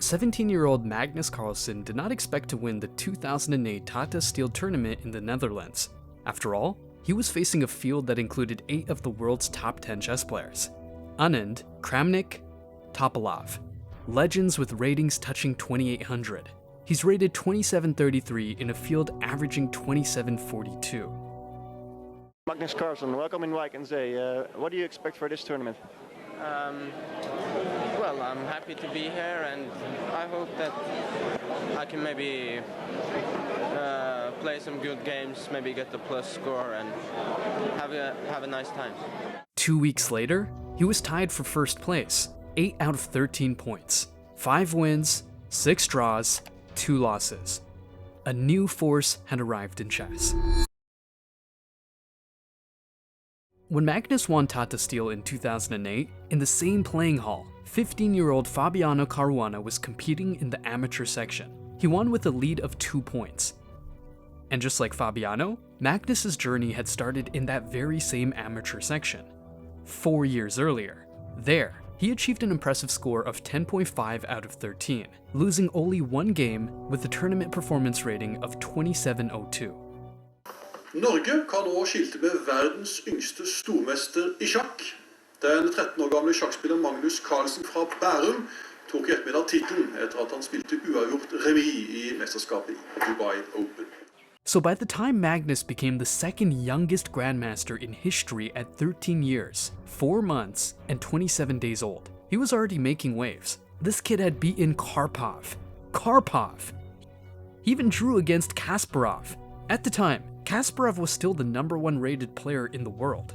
17-year-old Magnus Carlsen did not expect to win the 2008 Tata Steel tournament in the Netherlands. After all, he was facing a field that included 8 of the world's top 10 chess players. Anand, Kramnik, Topalov. Legends with ratings touching 2,800. He's rated 2733 in a field averaging 2742. Magnus Carlsen, welcome in Wijk aan Zee. What do you expect for this tournament? Well, I'm happy to be here, and I hope that I can maybe play some good games, maybe get the plus score, and have a nice time. 2 weeks later, he was tied for first place, 8 out of 13 points, 5 wins, 6 draws, 2 losses. A new force had arrived in chess. When Magnus won Tata Steel in 2008, in the same playing hall, 15-year-old Fabiano Caruana was competing in the amateur section. He won with a lead of 2 points. And just like Fabiano, Magnus's journey had started in that very same amateur section. 4 years earlier. There, he achieved an impressive score of 10.5 out of 13, losing only 1 game with a tournament performance rating of 2702. Norge kan nå skilte med verdens yngste stormester I sjakk. Den 13 år gamle sjakkspiller Magnus Carlsen fra Bærum tok I ettermiddag titlen etter at han spilte uavgjort remis I mesterskapet I Dubai Open. So by the time Magnus became the second youngest grandmaster in history at 13 years, 4 months, and 27 days old, he was already making waves. This kid had beaten Karpov. He even drew against Kasparov. At the time, Kasparov was still the #1 rated player in the world.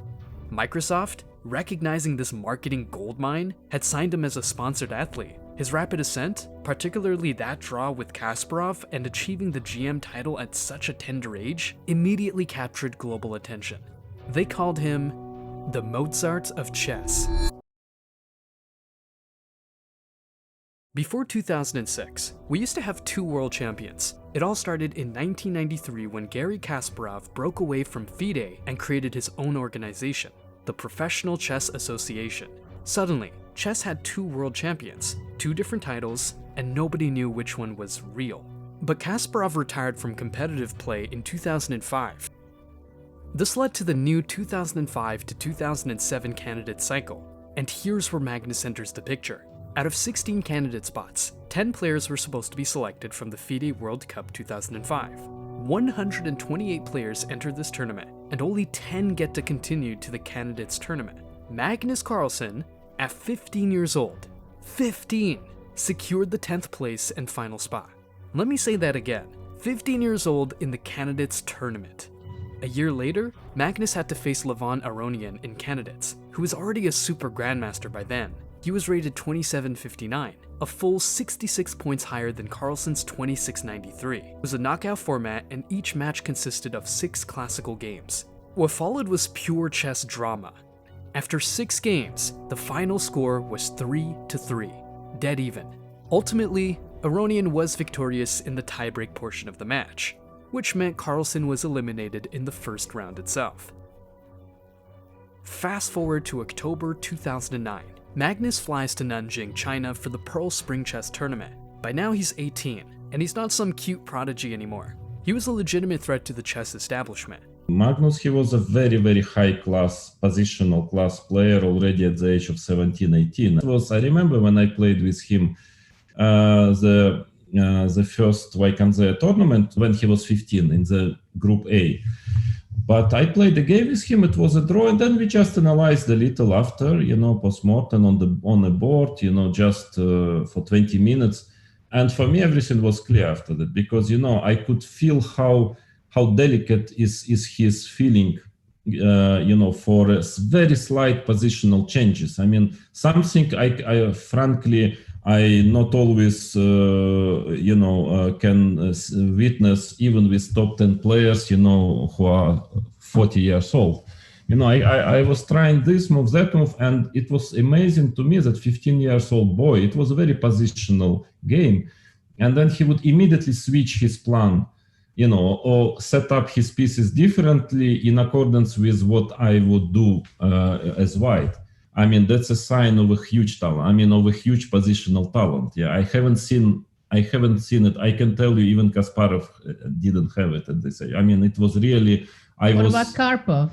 Microsoft, recognizing this marketing goldmine, had signed him as a sponsored athlete. His rapid ascent, particularly that draw with Kasparov and achieving the GM title at such a tender age, immediately captured global attention. They called him the Mozart of chess. Before 2006, we used to have 2 world champions. It all started in 1993 when Garry Kasparov broke away from FIDE and created his own organization, the Professional Chess Association. Suddenly, chess had 2 world champions, 2 different titles, and nobody knew which one was real. But Kasparov retired from competitive play in 2005. This led to the new 2005 to 2007 candidate cycle, and here's where Magnus enters the picture. Out of 16 candidate spots, 10 players were supposed to be selected from the FIDE World Cup 2005. 128 players enter this tournament, and only 10 get to continue to the candidates tournament. Magnus Carlsen, at 15 years old, 15, secured the 10th place and final spot. Let me say that again, 15 years old in the candidates tournament. A year later, Magnus had to face Levon Aronian in candidates, who was already a super grandmaster by then. He was rated 2759, a full 66 points higher than Carlsen's 2693. It was a knockout format and each match consisted of 6 classical games. What followed was pure chess drama. After 6 games, the final score was 3-3, dead even. Ultimately, Aronian was victorious in the tiebreak portion of the match, which meant Carlsen was eliminated in the first round itself. Fast forward to October 2009. Magnus flies to Nanjing, China for the Pearl Spring Chess Tournament. By now he's 18, and he's not some cute prodigy anymore. He was a legitimate threat to the chess establishment. Magnus, he was a very high class, positional class player already at the age of 17, 18. I remember when I played with him the first Vaikanze tournament when he was 15 in the Group A. But I played the game with him, it was a draw, and then we just analyzed a little after, post-mortem on the board, just for 20 minutes. And for me, everything was clear after that, because, I could feel how delicate is his feeling, for very slight positional changes. I mean, something I frankly, I not always, can witness even with top 10 players, who are 40 years old. I was trying this move, that move, and it was amazing to me that 15 years old boy, it was a very positional game. And then he would immediately switch his plan, or set up his pieces differently in accordance with what I would do as white. I mean, that's a sign of a huge talent. I mean, of a huge positional talent. Yeah, I haven't seen it. I can tell you, even Kasparov didn't have it at this age. I mean, it was really. What about Karpov?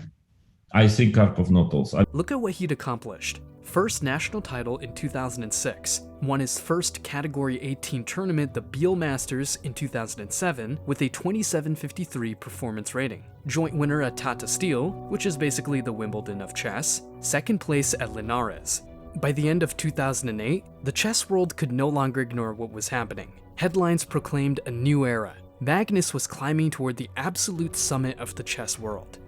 I think Karpov not also. Look at what he'd accomplished. First national title in 2006, won his first Category 18 tournament, the Beal Masters, in 2007 with a 27.53 performance rating. Joint winner at Tata Steel, which is basically the Wimbledon of chess, second place at Linares. By the end of 2008, the chess world could no longer ignore what was happening. Headlines proclaimed a new era. Magnus was climbing toward the absolute summit of the chess world.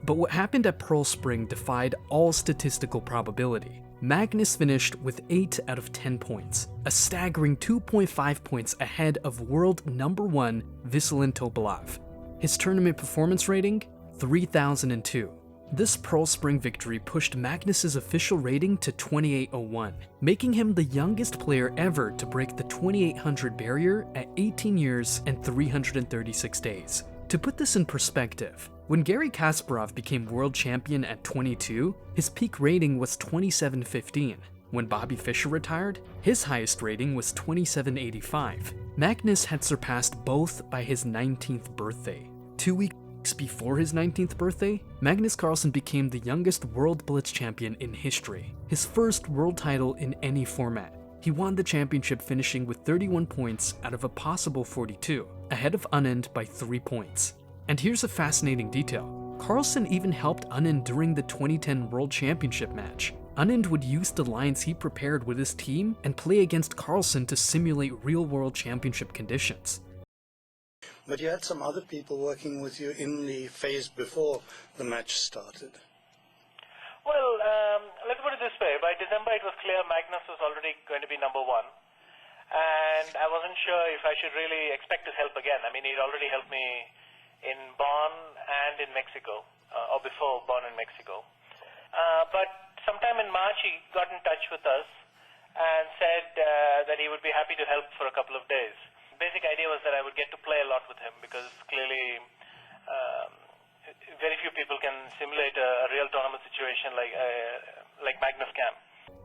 But what happened at Pearl Spring defied all statistical probability. Magnus finished with 8 out of 10 points, a staggering 2.5 points ahead of world #1 Veselin Topalov. His tournament performance rating? 3002. This Pearl Spring victory pushed Magnus's official rating to 2801, making him the youngest player ever to break the 2800 barrier at 18 years and 336 days. To put this in perspective, when Garry Kasparov became world champion at 22, his peak rating was 2715. When Bobby Fischer retired, his highest rating was 2785. Magnus had surpassed both by his 19th birthday. 2 weeks before his 19th birthday, Magnus Carlsen became the youngest world blitz champion in history, his first world title in any format. He won the championship finishing with 31 points out of a possible 42, ahead of Anand by 3 points. And here's a fascinating detail. Carlsen even helped Anand during the 2010 World Championship match. Anand would use the lines he prepared with his team and play against Carlsen to simulate real-world championship conditions. But you had some other people working with you in the phase before the match started. Well, let's put it this way. By December, it was clear Magnus was already going to be #1. And I wasn't sure if I should really expect his help again. I mean, he'd already helped me in Bonn and in Mexico, or before Bonn and Mexico. But sometime in March, he got in touch with us and said that he would be happy to help for a couple of days. The basic idea was that I would get to play a lot with him because clearly very few people can simulate a real tournament situation like Magnus can.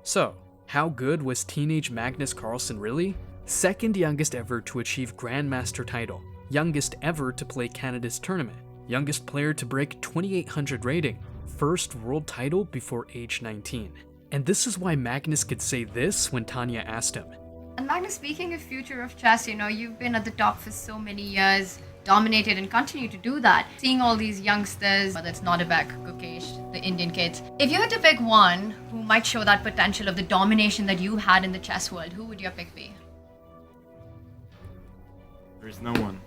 So, how good was teenage Magnus Carlsen really? Second youngest ever to achieve Grandmaster title, youngest ever to play Canada's tournament, youngest player to break 2800 rating, first world title before age 19. And this is why Magnus could say this when Tanya asked him. And Magnus, speaking of future of chess, you've been at the top for so many years, dominated and continue to do that. Seeing all these youngsters, whether it's Novak, Gukesh, the Indian kids, if you had to pick one who might show that potential of the domination that you had in the chess world, who would your pick be? There's no one.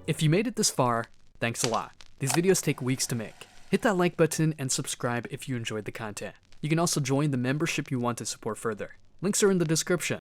If you made it this far, thanks a lot. These videos take weeks to make. Hit that like button and subscribe if you enjoyed the content. You can also join the membership you want to support further. Links are in the description.